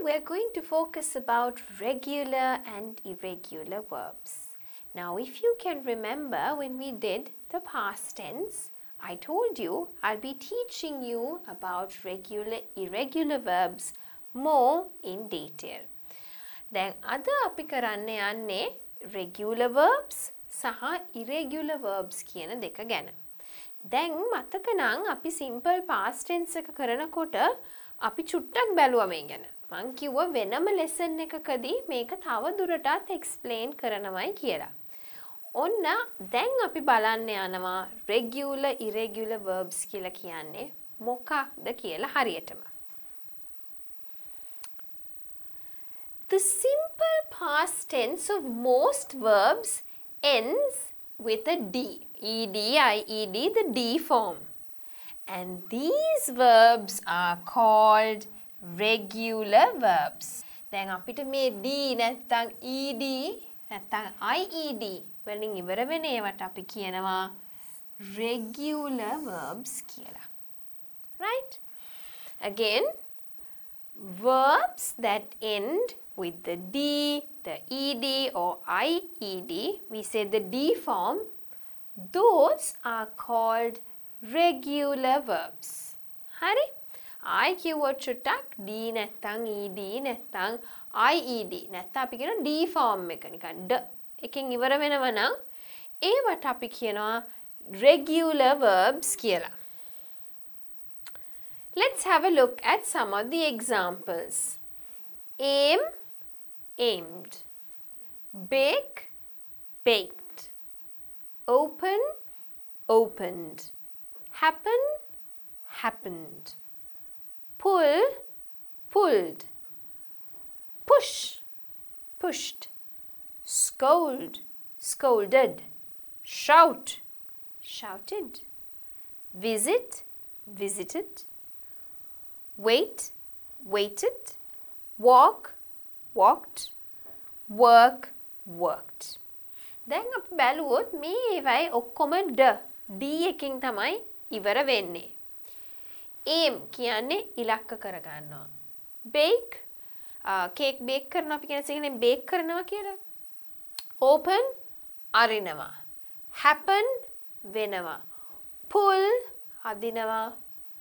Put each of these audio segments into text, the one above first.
we're going to focus about regular and irregular verbs. Now, if you can remember when we did the past tense, I told you I'll be teaching you about regular, irregular verbs more in detail. දැන් අද අපි කරන්න යන්නේ regular verbs සහ irregular verbs කියන දෙක ගැන. දැන් මතක නම් අපි simple past tense එක කරනකොට අපි චුට්ටක් බැලුවා මේ ගැන. මං කිව්වා වෙනම lesson එකකදී මේක තව දුරටත් explain කරනවයි කියලා. ඔන්න දැන් අපි බලන්න යනවා regular irregular verbs කියලා කියන්නේ මොකක්ද කියලා හරියටම. The simple past tense of most verbs ends with a D. ED, IED, the D form. And these verbs are called regular verbs. දැන් අපිට මේ D නැත්නම් ED නැත්නම් IED වලින් ඉවර වෙන ඒවට අපි කියනවා regular verbs කියලා. Right? Again, verbs that end with the D, the ED or IED, we say the D form, those are called regular verbs. හරි? I කිව්වොත් චුට්ටක් D නැත්තම් ED නැත්තම් IED නැත්තම් අපි කියන D form එක නිකන් ඩ එකෙන් ඉවර වෙනවා නම් ඒවට අපි කියනවා regular verbs කියලා. Let's have a look at some of the examples. Aim, aimed. Bake, baked. Open, opened. Happen, happened. Pull, pulled. Push, pushed. Scold, scolded. Shout, shouted. Visit, visited. Wait, waited. Walk, walked. Work, worked. දැන් අපි බැලුවොත් මේ ඒවයි ඔක්කොම D එකකින් තමයි ඉවර වෙන්නේ. aim කියන්නේ ඉලක්ක කරගන්නවා. bake cake bake කරනවා අපි කියන එකනේ bake කරනවා කියලා. open අරිනවා. happen වෙනවා. pull අදිනවා.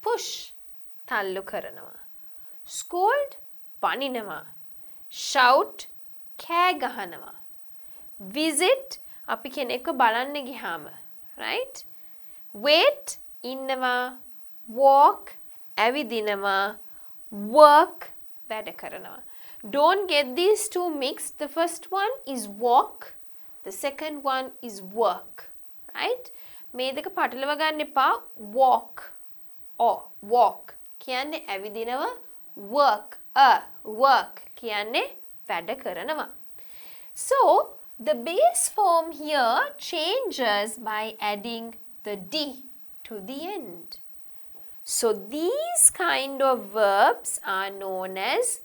push තල්ලු කරනවා. scold පනිනවා. shout කෑ ගහනවා. visit අපි කෙනෙක්ව බලන්න ගියාම right? wait ඉන්නවා. walk ඇවිදිනවා. work වැඩ කරනවා. Don't get these two mixed. The first one is walk. The second one is work. Right? මේ දෙක පටලව ගන්න එපා. walk or walk කියන්නේ ඇවිදිනවා. work work කියන්නේ වැඩ කරනවා. So the base form here changes by adding the D to the end. So these kind of verbs are known as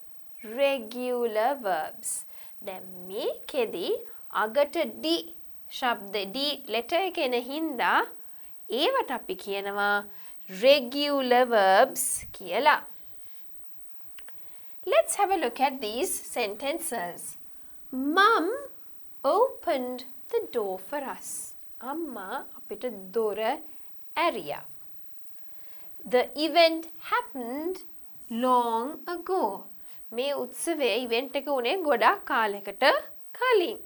regular verbs. දැන් මේකෙදි අගට D ශබ්ද D letter එක එන හින්දා ඒවට අපි කියනවා regular verbs කියලා. Let's have a look at these sentences. Mum opened the door for us. Amma අපිට දොර ඇරියා. The event happened long ago. මේ උත්සවයේ event එක උනේ ගොඩක් කාලයකට කලින්.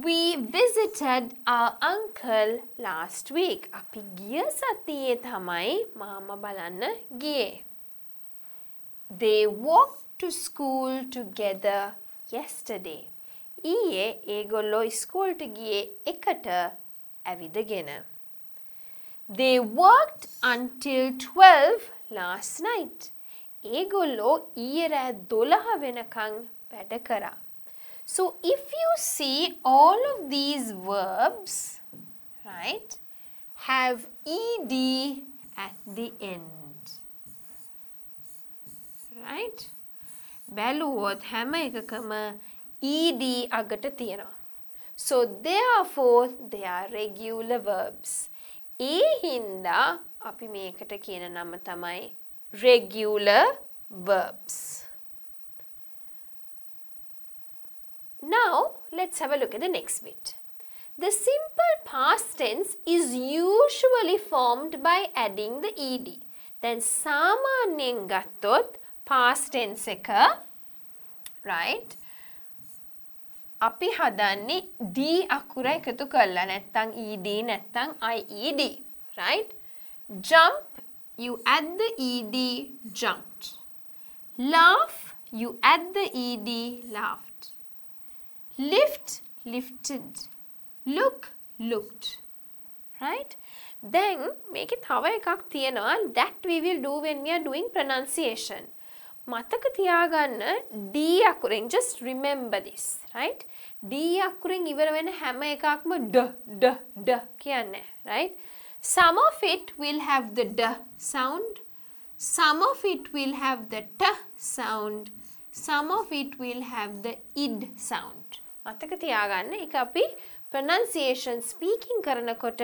We visited our uncle last week. අපි ගිය සතියේ තමයි මාමා බලන්න ගියේ. They walked to school together yesterday. ඊයේ ඒගොල්ලෝ ඉස්කෝලට ගියේ එකට ඇවිදගෙන. They worked until 12 last night. ඒගොල්ලෝ ඊයේ රෑ 12 වෙනකන් වැඩ කරා. So if you see all of these verbs, right, have ed at the end. Right? බැලුවොත් හැම එකකම ed අගට තියෙනවා. So therefore they are regular verbs. ඒ හින්දා අපි මේකට කියන නම තමයි regular verbs. Now, let's have a look at the next bit. The simple past tense is usually formed by adding the ed. Then සාමාන්‍යයෙන් ගත්තොත් past tense එක, right? අපි හදන්නේ d අකුර එකතු කරලා, නැත්නම් ed නැත්නම් ied, right? Jump, you add the ed, jumped. Laugh, you add the ed, laughed. Lift, lifted. Look, looked. Right? Then මේකේ තව එකක් තියෙනවා that we will do when we are doing pronunciation. මතක තියාගන්න d අකුරෙන්, just remember this, right? d අකුරෙන් ඉවර වෙන හැම එකක්ම d කියන්නේ, right? Some of it will have the d sound, some of it will have the t sound, some of it will have the id sound. මතක තියාගන්න ඒක අපි pronunciation speaking කරනකොට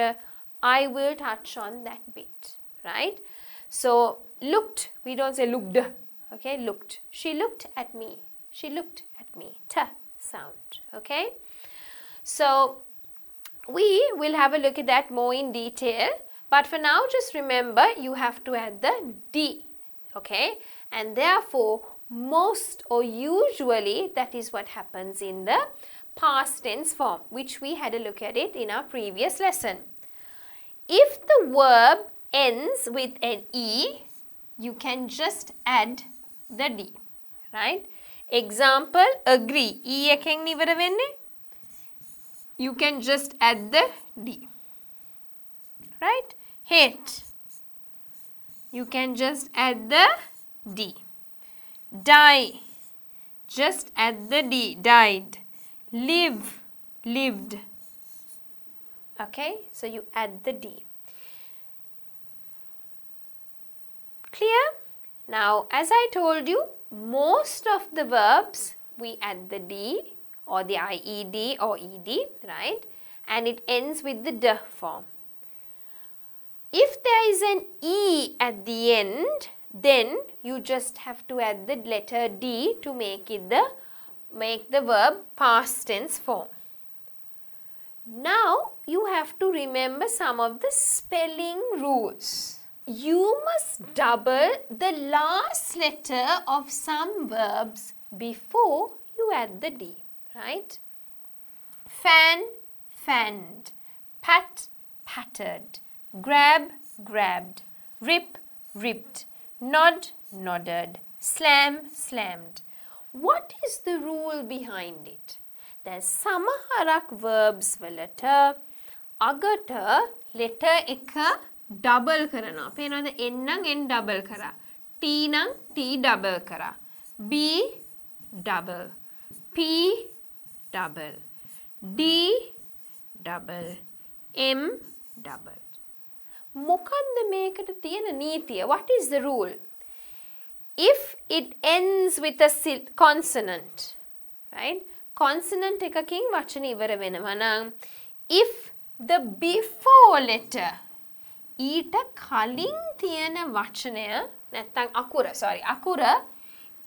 I will touch on that bit, right? So looked, we don't say looked, okay? Looked. She looked at me. She looked at me. T sound, okay? So we will have a look at that more in detail, but for now just remember you have to add the d, okay? And therefore most or usually that is what happens in the past tense form, which we had a look at it in our previous lesson. If the verb ends with an e, you can just add the d, right? Example, agree. E එකෙන් ඉවර වෙන්නේ. You can just add the d, right? Hate. You can just add the d. Die. Just add the d. Died. Live, lived. Okay, so you add the d. Clear? Now, as I told you, most of the verbs we add the d or the ied or ed, right? And it ends with the d form. If there is an e at the end, then you just have to add the letter d to make the verb past tense form. Now you have to remember some of the spelling rules. You must double the last letter of some verbs before you add the d, right? Fan, fanned. Pat, pattered. Grab, grabbed. Rip, ripped. Nod, nodded. Slam, slammed. What is the rule behind it? There's සමහරක් verbs වලට අගට letter එක double කරනවා. පේනවද? N නම් N double කරා. T නම් T double කරා. B double. P double. D double. M double. මොකද්ද මේකට තියෙන නීතිය? What is the rule? If it ends with a consonant, right? Consonant එකකින් වචන ඉවර වෙනවා නම් if the before letter ඊට කලින් තියෙන වචනය නැත්නම් අකුර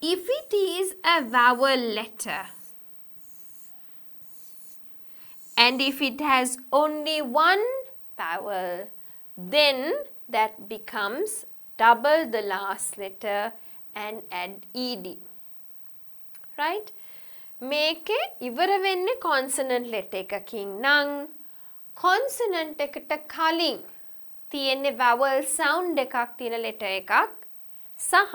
if it is a vowel letter and if it has only one vowel, then that becomes double the last letter and add ed, right? මේකේ ඉවර වෙන්නේ consonant letter එකකින් නම් consonant එකට කලින් තියෙන්නේ vowel sound එකක් තියෙන letter එකක් සහ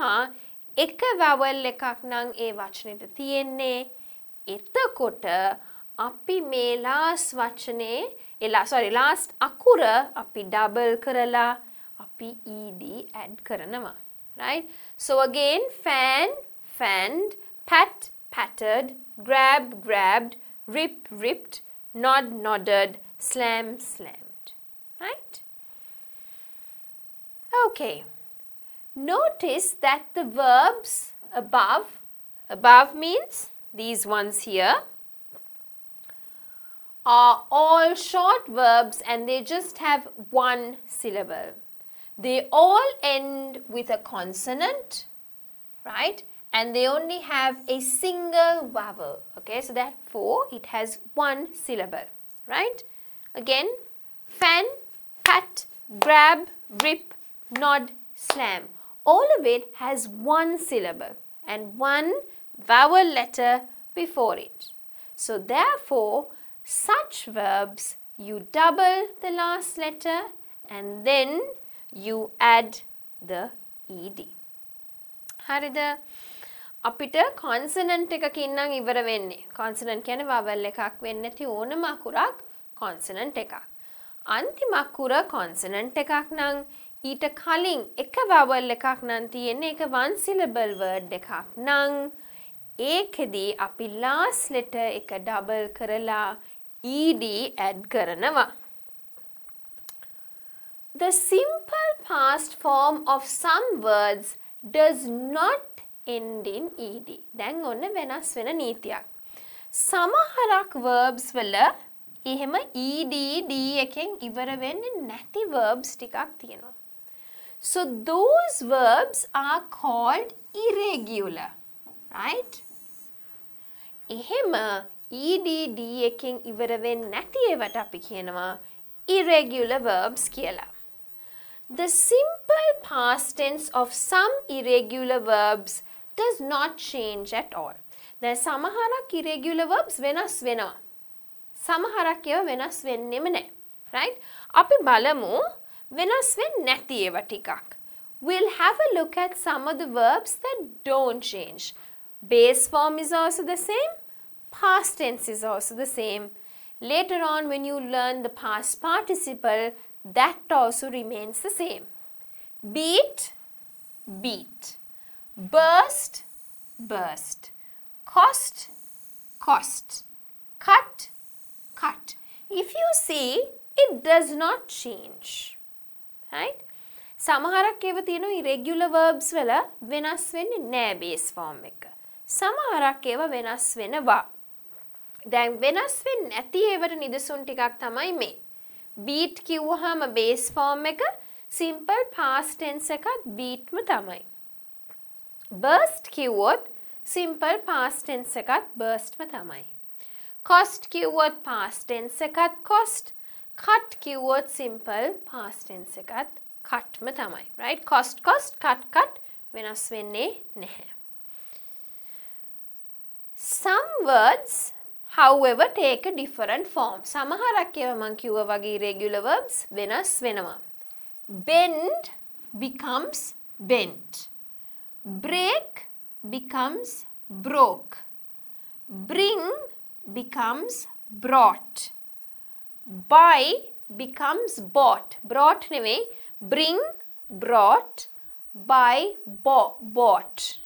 එක vowel එකක් නම් ඒ වචනෙට තියෙන්නේ. එතකොට අපි මේ last වචනේ last අකුර අපි double කරලා අපි ed add කරනවා, right? So again, fan, fanned, pat, pattered, grab, grabbed, rip, ripped, nod, nodded, slam, slammed, right? Okay. Notice that the verbs above means these ones here, are all short verbs and they just have one syllable. They all end with a consonant, right? And they only have a single vowel, okay? So therefore, it has one syllable, right? Again, fan, pat, grab, rip, nod, slam. All of it has one syllable and one vowel letter before it. So therefore, such verbs, you double the last letter and then you add the ed. හරිද? අපිට consonant එකකින් නම් ඉවර වෙන්නේ. consonant කියන්නේ vowel එකක් වෙන්නේ නැති ඕනම අකුරක් consonant එකක්. අන්තිම අකුර consonant එකක් නම් ඊට කලින් එක vowel එකක් නම් තියෙන්නේ ඒක one syllable word එකක් නම් ඒකෙදී අපි last letter එක double කරලා ed add කරනවා. The simple past form of some words does not end in ed. දැන් ඔන්න වෙනස් වෙන නීතියක්. සමහරක් verbs වල එහෙම ed d එකෙන් ඉවර වෙන්නේ නැති verbs ටිකක් තියෙනවා. So those verbs are called irregular, right? එහෙම ed d එකෙන් ඉවර වෙන්නේ නැති ඒවට අපි කියනවා irregular verbs කියලා. The simple past tense of some irregular verbs does not change at all. දැන් සමහරක් irregular verbs වෙනස් වෙනවා. සමහරක් ඒවා වෙනස් වෙන්නෙම නැහැ. right? අපි බලමු වෙනස් වෙන්නේ නැති ඒවා ටිකක්. We'll have a look at some of the verbs that don't change. Base form is also the same. Past tense is also the same. Later on when you learn the past participle, that also remains the same. Beat, beat. Burst, burst. Cost, cost. Cut, cut. If you see, it does not change. Right? සමහරක් ඒවා තියෙනවා irregular verbs වල වෙනස් වෙන්නේ නැහැ base form එක. සමහරක් ඒවා වෙනස් වෙනවා. දැන් වෙනස් වෙන්නේ නැති ඒවට නිදසුන් ටිකක් තමයි මේ. beat කිව්වහම base form එක simple past tense එකත් beatම තමයි. burst කිව්වොත් simple past tense එකත් burstම තමයි. cost කිව්වොත් past tense එකත් cost. cut කිව්වොත් simple past tense එකත් cutම තමයි. right? cost, cost, cut, cut වෙනස් වෙන්නේ නැහැ. Some words however take a different form. සමහරක් ඒවා මං කිව්වා වගේ irregular verbs වෙනස් වෙනවා. Bend becomes bent. Break becomes broke. Bring becomes brought. Buy becomes bought. Brought නෙවෙයි. Bring, brought. Buy, bought.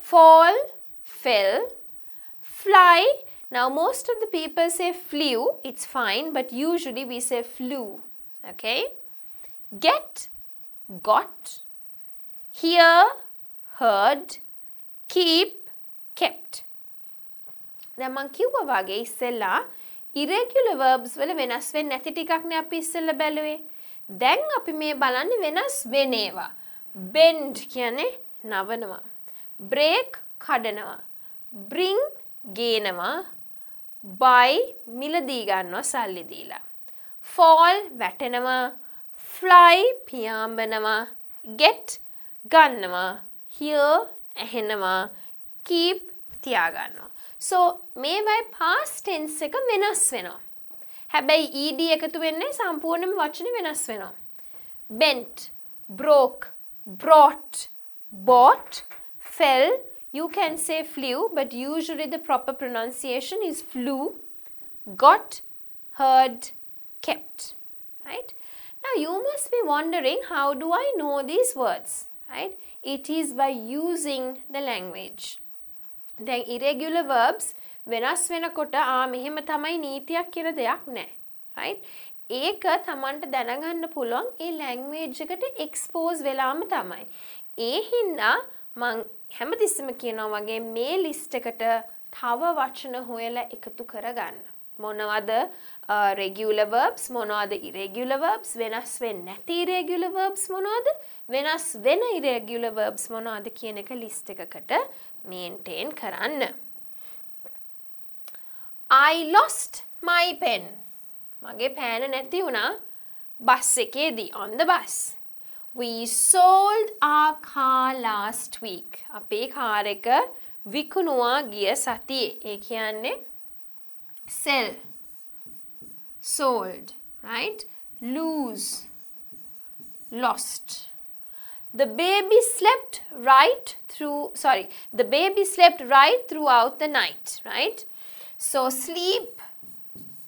Fall, fell. Fly. Now most of the people say flew. It's fine, but usually we say flew. Okay? Get, got. Hear, heard. Keep, kept. දැන් මං කිව්වා වගේ ඉස්සෙල්ලා irregular verbs වල වෙනස් වෙන්නේ නැති ටිකක්නේ අපි ඉස්සෙල්ලා බැලුවේ. දැන් අපි මේ බලන්නේ වෙනස් වෙන ඒවා. bend කියන්නේ නවනවා. break කඩනවා. bring ගේනවා. buy මිලදී ගන්නවා සල්ලි දීලා. fall වැටෙනවා. fly පියාඹනවා. get ගන්නවා. hear ඇහෙනවා. keep තියාගන්නවා. so මේවයි past tense එක වෙනස් වෙනවා. හැබැයි ed එකතු වෙන්නේ සම්පූර්ණයෙන්ම වචනේ වෙනස් වෙනවා. bent, broke, brought, bought, fell. You can say flew, but usually the proper pronunciation is flew. Got, heard, kept. Right? Now you must be wondering, how do I know these words? Right? It is by using the language. දැන් irregular verbs වෙනස් වෙනකොට මෙහෙම තමයි නීතියක් කියලා දෙයක් නැහැ. right? ඒක තමන්ට දැනගන්න පුළුවන් ඒ language එකට expose වෙලාම තමයි. ඒ හින්දා මං හැමතිස්සෙම කියනවා වගේ මේ list එකට තව වචන හොයලා එකතු කරගන්න. මොනවද regular verbs මොනවද irregular verbs වෙනස් වෙන්නේ නැති irregular verbs මොනවද වෙනස් වෙන irregular verbs මොනවද කියන එක list එකකට maintain කරන්න. I lost my pen. මගේ පෑන නැති වුණා බස් එකේදී on the bus. We sold our car last week. අපේ කාර් එක විකුණුවා ගිය සතියේ. ඒ කියන්නේ sell, sold, right? Lose, lost. The baby slept right throughout the night, right? So sleep,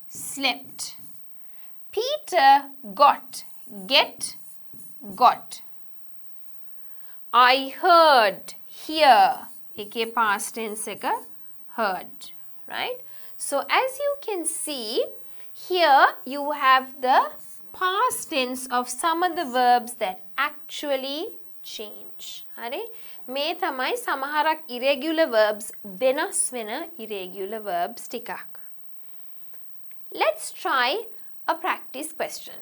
slept. Peter got, get, got. I heard, hear. Eke past tense එක heard, right? So as you can see, here you have the past tense of some of the verbs that actually change. හරි? මේ තමයි සමහරක් irregular verbs වෙනස් වෙන irregular verbs ටිකක්. Let's try a practice question.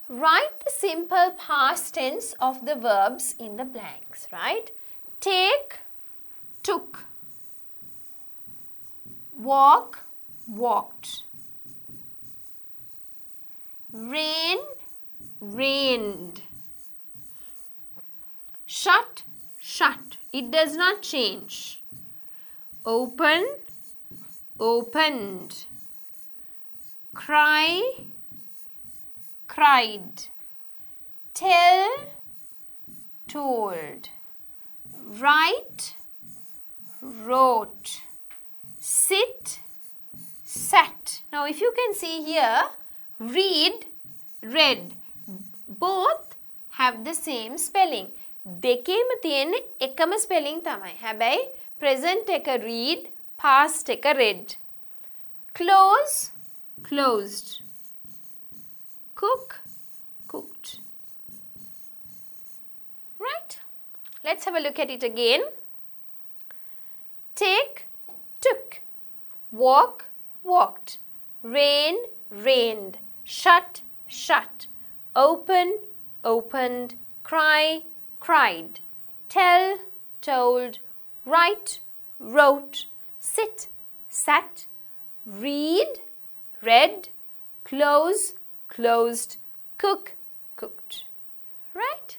Write the simple past tense of the verbs in the blanks, right? Take, took. Walk, walked. Rain, rained. Shut, shut. It does not change. Open, opened. Cry, cried. Tell, told. Write, wrote. Sit, sat. Now if you can see here, read, read. Both have the same spelling. දෙකේම තියෙන්නේ එකම spelling තමයි. හැබැයි present එක read, past එක read. Close, closed. Cook, cooked. Right? Let's have a look at it again. Take, took. Walk, walked. Rain, rained. Shut, shut. Open, opened. Cry, cried. Tell, told. Write, wrote. Sit, sat. Read, read. Close, closed. Cook, cooked. Right?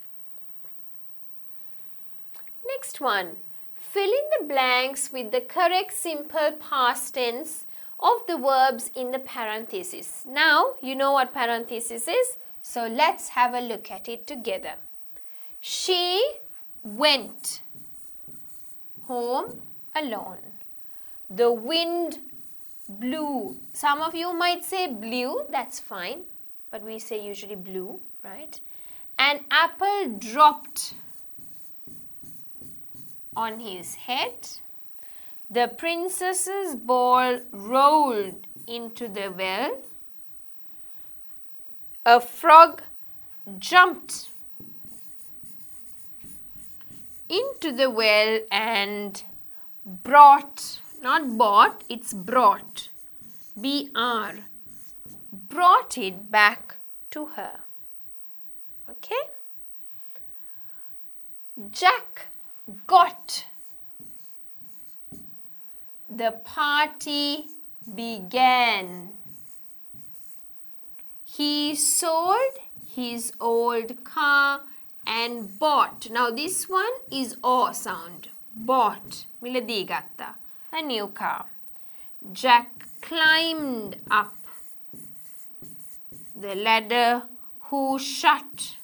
Next one. Fill in the blanks with the correct simple past tense of the verbs in the parenthesis. Now, you know what parenthesis is, so let's have a look at it together. She went home alone. The wind blew. Some of you might say blew, that's fine, but we say usually blew, right? An apple dropped on his head. The princess's ball rolled into the well. A frog jumped into the well and brought, not bought, it's brought, B-R, brought it back to her. Okay? Jack got. The party began. He sold his old car and bought. Now this one is O sound. Bought. මිලදී ගත්තා. A new car. Jack climbed up the ladder who shut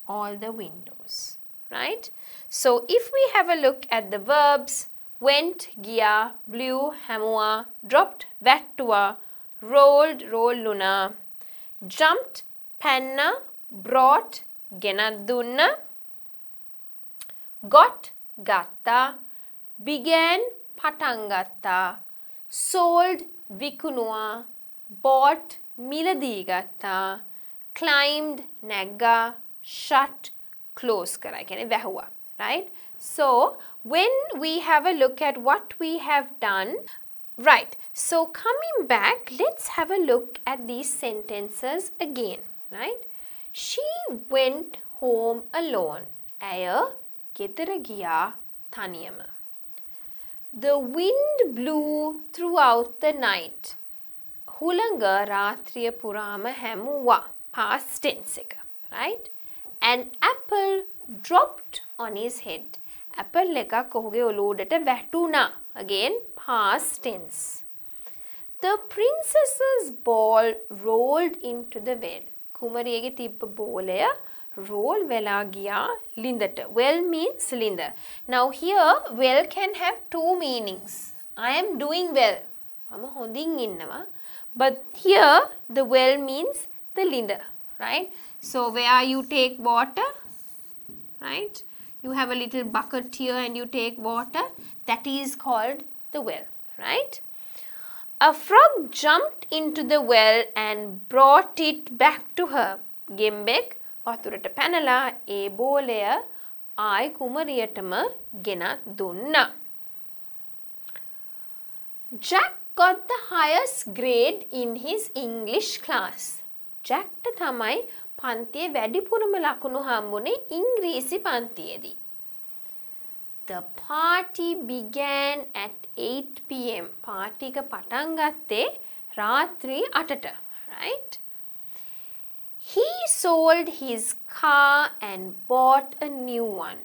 all the windows. Right? So if we have a look at the verbs went, ගියා, blew, හැමුවා, dropped, වැට්ටුවා, rolled, rollුණා, jumped, පැන්නා, brought, ගෙනත් දුන්නා, got, ගත්තා, began, පටන් ගත්තා, sold, විකුණුවා, bought, මිලදී ගත්තා, climbed, නැග්ගා, shut, close කරා. කියන්නේ වැහුවා. Right? So, when we have a look at what we have done, Right, so coming back, let's have a look at these sentences again, right? She went home alone. ඇය ගෙදර ගියා තනියම. The wind blew throughout the night. හුළඟ රාත්‍රිය පුරාම හැමුවා. Past tense එක, right? An apple dropped on his head. Apple එකක් ඔහුගේ ඔලුවටට වැටුණා. Again, past tense. The princess's ball rolled into the well. කුමරියගේ තිබ්බ බෝලය roll වෙලා ගියා ලිඳට. Well means ලිඳ. Now here, well can have two meanings. I am doing well. මම හොඳින් ඉන්නවා. But here, the well means the ලිඳ, right? So where you take water, right? You have a little bucket here and you take water. That is called the well, right? A frog jumped into the well and brought it back to her. ගෙම්බෙක් වතුරට පැනලා ඒ බෝලය ආයි කුමරියටම ගෙනත් දුන්නා. Jack got the highest grade in his English class. Jackට තමයි පන්තියේ වැඩිපුරම ලකුණු හම්බුනේ ඉංග්‍රීසි පන්තියේදී. The party began at 8 p.m. Party එක පටන් ගත්තේ රාත්‍රී 8ට, right? He sold his car and bought a new one.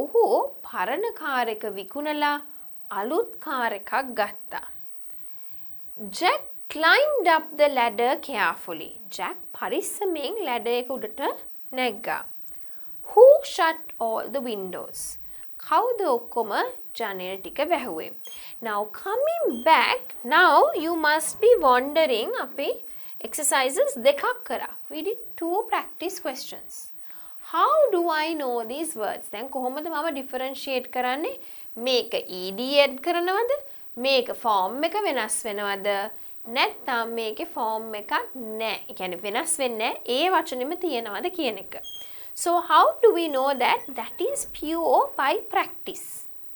ඔහු පරණ කාර් එක විකුණලා අලුත් කාර් එකක් ගත්තා. Jack climbed up the ladder carefully. Jack පරිස්සමෙන් ladder එක උඩට නැග්ගා. Who shut all the windows? කවුද ඔක්කොම ජනෙල් ටික වැහුවේ? Now coming back, now you must be wondering අපේ exercises දෙකක් කරා. We did 2 practice questions. How do I know these words? දැන් කොහොමද මම differentiate කරන්නේ? මේක ED add කරනවද? මේක form එක වෙනස් වෙනවද? නැත්නම් මේකේ form එකක් නැහැ. ඒ කියන්නේ වෙනස් වෙන්නේ නැහැ. ඒ වචනෙම තියෙනවද කියන එක. So how do we know that? That is pure by practice,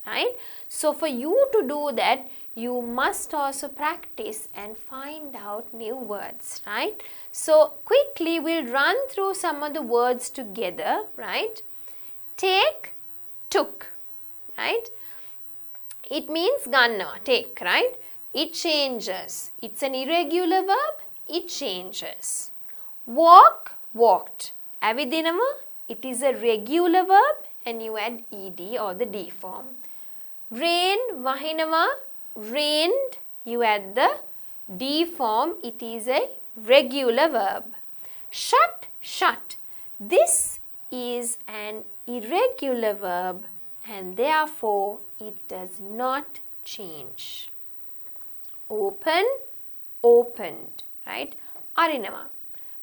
right? So for you to do that, you must also practice and find out new words, right? So quickly we'll run through some of the words together, right? Take, took, right? It means gannawa, take, right? It changes. It's an irregular verb. It changes. Walk, walked. Avidinama, it is a regular verb and you add ed or the d form. Rain, vahinama, rained, you add the d form. It is a regular verb. Shut, shut. This is an irregular verb and therefore it does not change. Open, opened, right? Arinama.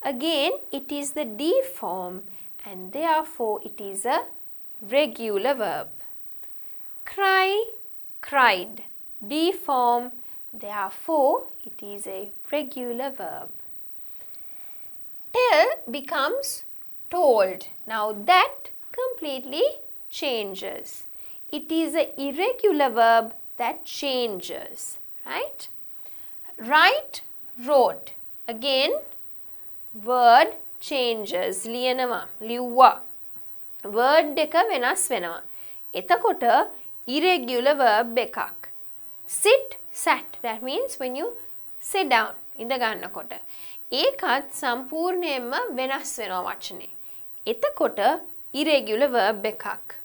Again, it is the D form and therefore it is a regular verb. Cry, cried. D form, therefore it is a regular verb. Tell becomes told. Now that completely changes. It is an irregular verb that changes, right? Write, wrote. Again, word changes. ලියනවා, ලිව්වා. Word එක වෙනස් වෙනවා. එතකොට irregular verb එකක්. Sit, sat. That means when you sit down. ඉඳ ගන්නකොට. ඒකත් සම්පූර්ණයෙන්ම වෙනස් වෙනවා වචනේ. එතකොට irregular verb එකක්.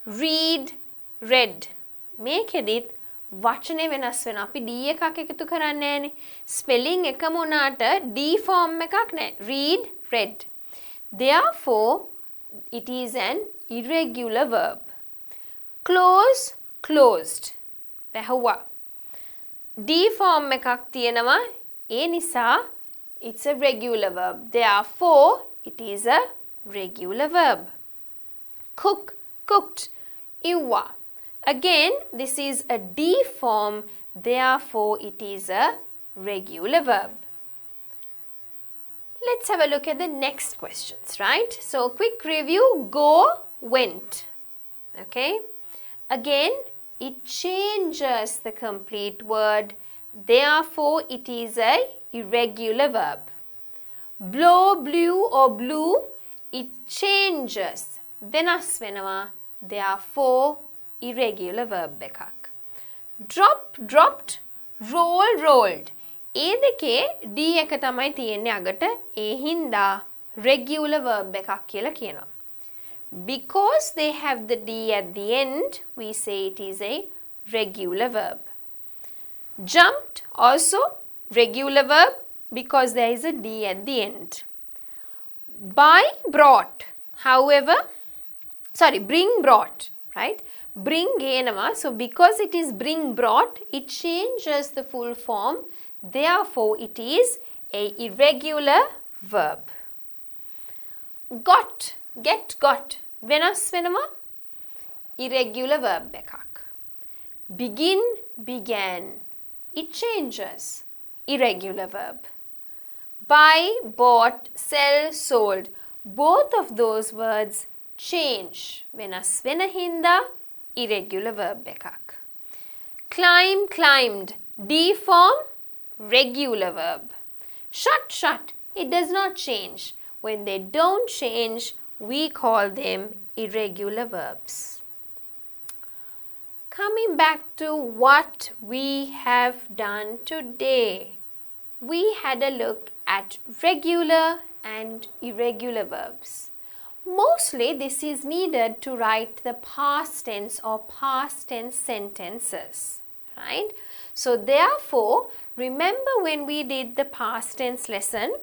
Read, read. මේකෙදිත් වචනේ වෙනස් වෙනවා. අපි D එකක් එකතු කරන්නේ නැහැනේ. ස්පෙලිං එකම උනාට D form එකක් නැහැ. Read, read. Therefore, it is an irregular verb. Close, closed. වැහුවා. D form එකක් තියෙනවා. ඒ නිසා it's a regular verb. Therefore, it is a regular verb. Cook, cooked. Iwa. Again, this is a D form, therefore it is a regular verb. Let's have a look at the next questions, right? So, quick review, go, went, okay? Again, it changes the complete word. Therefore, it is a irregular verb. Blow, blew or blew, it changes. වෙනස් වෙනවා. Therefore, irregular verb එකක්. Drop, dropped, roll, rolled. ඒ දෙකේ D එක තමයි තියෙන්නේ අගට. ඒ හින්දා regular verb එකක් කියලා කියනවා. Because they have the D at the end, we say it is a regular verb. Jumped, also regular verb because there is a D at the end. Buy, brought, however, bring, brought, right? Bring genawa, so because it is bring, brought, it changes the full form. Therefore, it is a irregular verb. Got, get, got, venas වෙනවා irregular verb එකක්. Begin, began, it changes, irregular verb. Buy, bought, sell, sold, both of those words change. වෙනස් වෙන හින්දා irregular verb එකක්. Climb, climbed, D form, regular verb. Shut, shut, it does not change. When they don't change, we call them irregular verbs. Coming back to what we have done today, we had a look at regular and irregular verbs. Mostly this is needed to write the past tense or past tense sentences, right? So therefore, remember when we did the past tense lesson,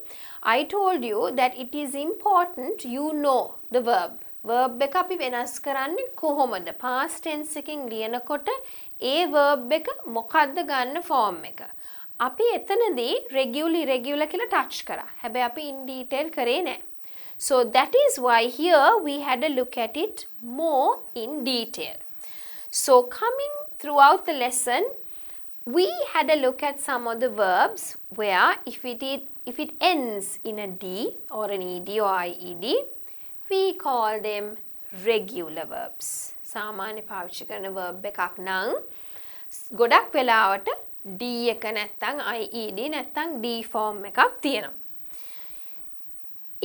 I told you that it is important you know the verb. Verb එක අපි වෙනස් කරන්නේ කොහොමද? Past tense එකකින් ලියනකොට ඒ verb එක මොකද්ද ගන්න form එක. අපි එතනදී regular irregular කියලා touch කරා. හැබැයි අපි in detail කරේ නැහැ. So that is why here we had a look at it more in detail. So coming throughout the lesson, we had a look at some of the verbs where if it ends in a D or an ED or IED, we call them regular verbs. සාමාන්‍ය පාවිච්චි කරන verb එකක් නම් ගොඩක් වෙලාවට D එක නැත්තම් IED නැත්තම් D form එකක් තියෙනවා.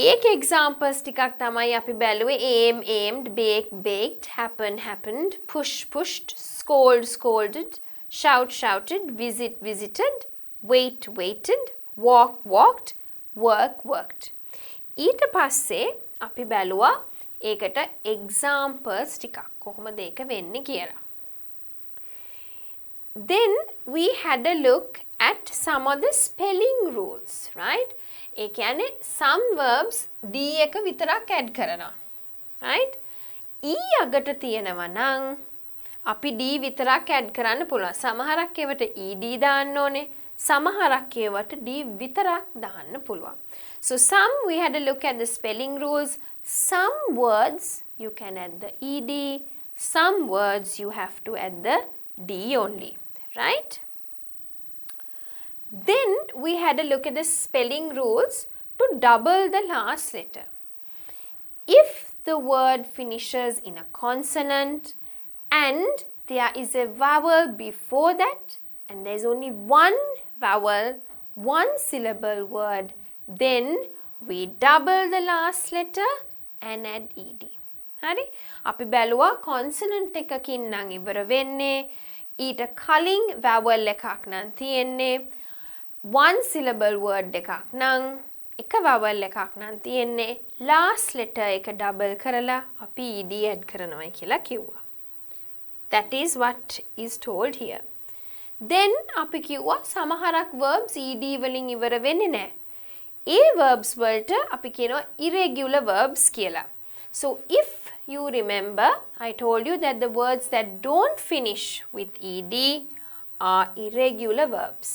ඒක examples ටිකක් තමයි අපි බැලුවේ aim, aimed, bake, baked, happen, happened, push, pushed, scold, scolded, shout, shouted, visit, visited, wait, waited, walk, walked, work, worked. ඊට පස්සේ අපි බැලුවා ඒකට examples ටිකක් කොහොමද ඒක වෙන්නේ කියලා. Then we had a look at some of the spelling rules, right? ඒ කියන්නේ some verbs D එක විතරක් add කරනවා, right? E අගට තියෙනවා නම් අපි D විතරක් add කරන්න පුළුවන්. සමහරක් ඒවට ED දාන්න ඕනේ. සමහරක් ඒවට D විතරක් දාන්න පුළුවන්. So some we had a look at the spelling rules. Some words you can add the ED. Some words you have to add the D only, right? Then we had a look at the spelling rules to double the last letter. If the word finishes in a consonant and there is a vowel before that and there is only one vowel, one syllable word, then we double the last letter and add ED. හරි? අපි බැලුවා consonant එකකින් නම් ඉවර වෙන්නේ, ඊට කලින් vowel එකක් නම් තියෙන්නේ, one syllable word එකක් නම් එක vowel එකක් නම් තියෙන්නේ, last letter එක double කරලා අපි ED add කරනවායි කියලා කිව්වා. That is what is told here. Then අපි කිව්වා සමහරක් verbs ED වලින් ඉවර වෙන්නේ නැහැ. ඒ verbs වලට අපි කියනවා irregular verbs කියලා. So if you remember, I told you that the words that don't finish with ED are irregular verbs.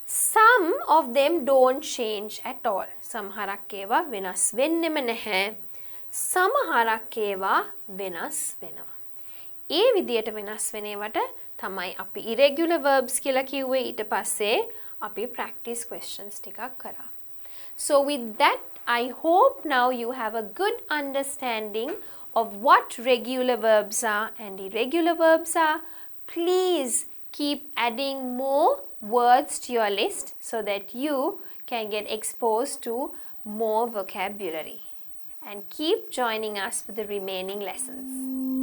Some of them don't change at all. සමහරක් ඒවා වෙනස් වෙන්නෙම නැහැ. සමහරක් ඒවා වෙනස් වෙනවා. ඒ විදියට වෙනස් වෙන ඒවාට තමයි අපි irregular verbs කියලා කිව්වේ. ඊට පස්සේ අපි practice questions ටිකක් කරා. So with that, I hope now you have a good understanding of what regular verbs are and irregular verbs are. Please keep adding more words to your list so that you can get exposed to more vocabulary. And keep joining us for the remaining lessons.